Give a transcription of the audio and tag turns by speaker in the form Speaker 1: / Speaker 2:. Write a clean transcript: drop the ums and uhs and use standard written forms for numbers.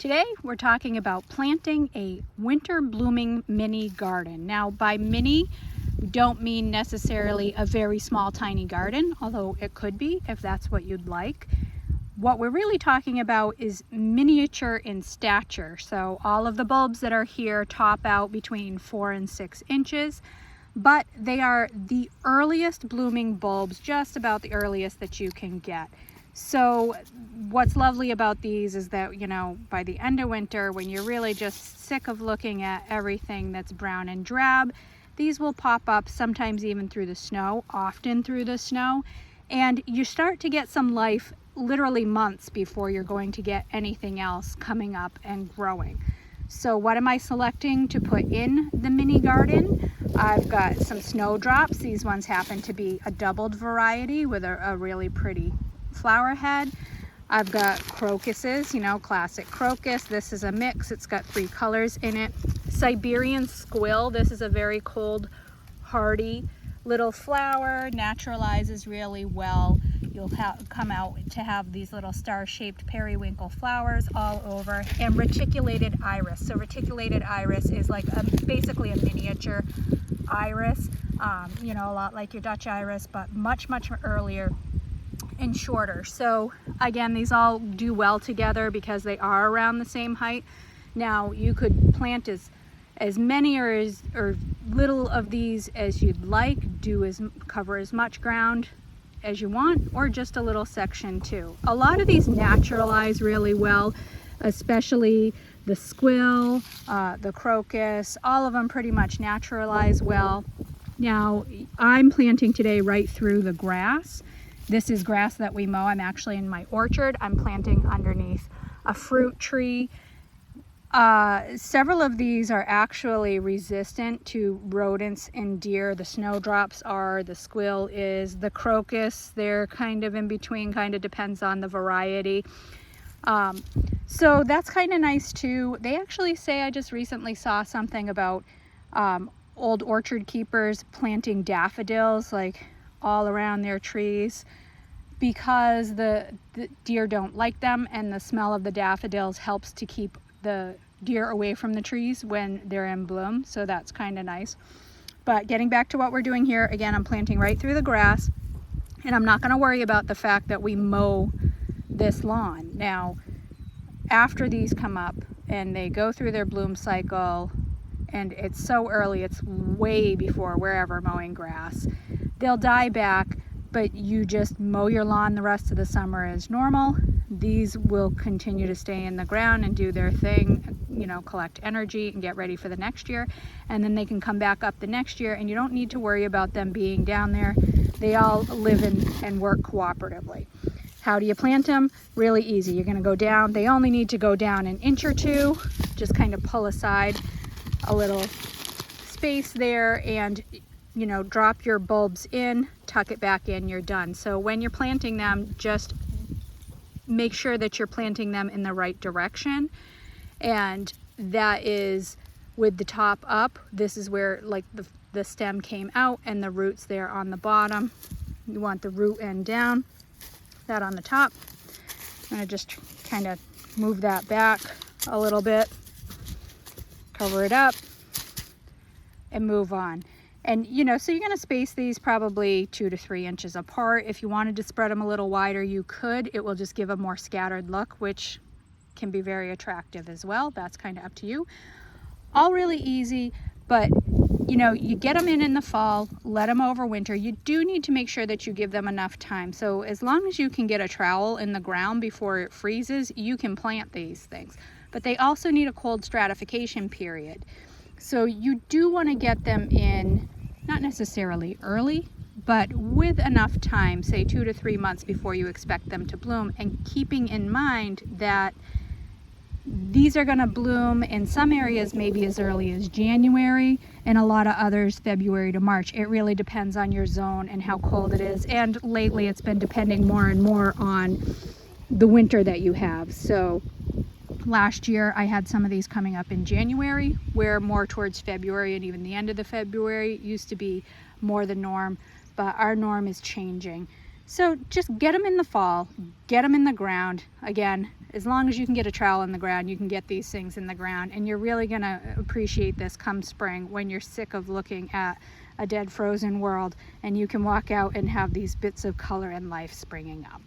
Speaker 1: Today we're talking about planting a winter blooming mini garden. Now by mini, we don't mean necessarily a very small tiny garden, although it could be if that's what you'd like. What we're really talking about is miniature in stature. So all of the bulbs that are here top out between 4 and 6 inches, but they are the earliest blooming bulbs, just about the earliest that you can get. So what's lovely about these is that, you know, by the end of winter, when you're really just sick of looking at everything that's brown and drab, these will pop up sometimes even through the snow, often through the snow, and you start to get some life literally months before you're going to get anything else coming up and growing. So what am I selecting to put in the mini garden? I've got some snowdrops. These ones happen to be a doubled variety with a really pretty flower head. I've got crocuses, you know, classic crocus. This is a mix. It's got 3 colors in it. Siberian squill. This is a very cold, hardy little flower. Naturalizes really well. You'll come out to have these little star-shaped periwinkle flowers all over. And reticulated iris. So reticulated iris is like basically a miniature iris. You know, a lot like your Dutch iris, but much, much earlier and shorter. So again, these all do well together because they are around the same height. Now you could plant as many or little of these as you'd like, cover as much ground as you want, or just a little section too. A lot of these naturalize really well, especially the squill, the crocus, all of them pretty much naturalize well. Now I'm planting today right through the grass. This is grass that we mow. I'm actually in my orchard. I'm planting underneath a fruit tree. Several of these are actually resistant to rodents and deer. The snowdrops are, the squill is, the crocus, they're kind of in between, kind of depends on the variety. So that's kind of nice too. They actually say, I just recently saw something about old orchard keepers planting daffodils like all around their trees because the deer don't like them, and the smell of the daffodils helps to keep the deer away from the trees when they're in bloom. So that's kind of nice. But getting back to what we're doing here, again, I'm planting right through the grass, and I'm not going to worry about the fact that we mow this lawn. Now, after these come up and they go through their bloom cycle, and it's so early, it's way before we're ever mowing grass, they'll die back, but you just mow your lawn the rest of the summer as normal. These will continue to stay in the ground and do their thing, you know, collect energy and get ready for the next year. And then they can come back up the next year, and you don't need to worry about them being down there. They all live and work cooperatively. How do you plant them? Really easy. You're going to go down. They only need to go down an inch or two. Just kind of pull aside a little space there and, you know, drop your bulbs in, tuck it back in, you're done. So when you're planting them, just make sure that you're planting them in the right direction. And that is with the top up. This is where like the stem came out and the roots there on the bottom. You want the root end down, that on the top. I'm gonna just kind of move that back a little bit, cover it up, and move on. And you know, so you're going to space these probably 2 to 3 inches apart. If you wanted to spread them a little wider, you could. It will just give a more scattered look, which can be very attractive as well. That's kind of up to you. All really easy, but you know, you get them in the fall, let them overwinter. You do need to make sure that you give them enough time. So as long as you can get a trowel in the ground before it freezes, you can plant these things. But they also need a cold stratification period. So you do want to get them in, not necessarily early, but with enough time, say 2 to 3 months before you expect them to bloom, and keeping in mind that these are going to bloom in some areas maybe as early as January, and a lot of others February to March. It really depends on your zone and how cold it is. And lately it's been depending more and more on the winter that you have. So last year I had some of these coming up in January, where more towards February and even the end of the February used to be more the norm, but our norm is changing. So just get them in the fall, get them in the ground. Again, as long as you can get a trowel in the ground, you can get these things in the ground, and you're really gonna appreciate this come spring when you're sick of looking at a dead frozen world and you can walk out and have these bits of color and life springing up.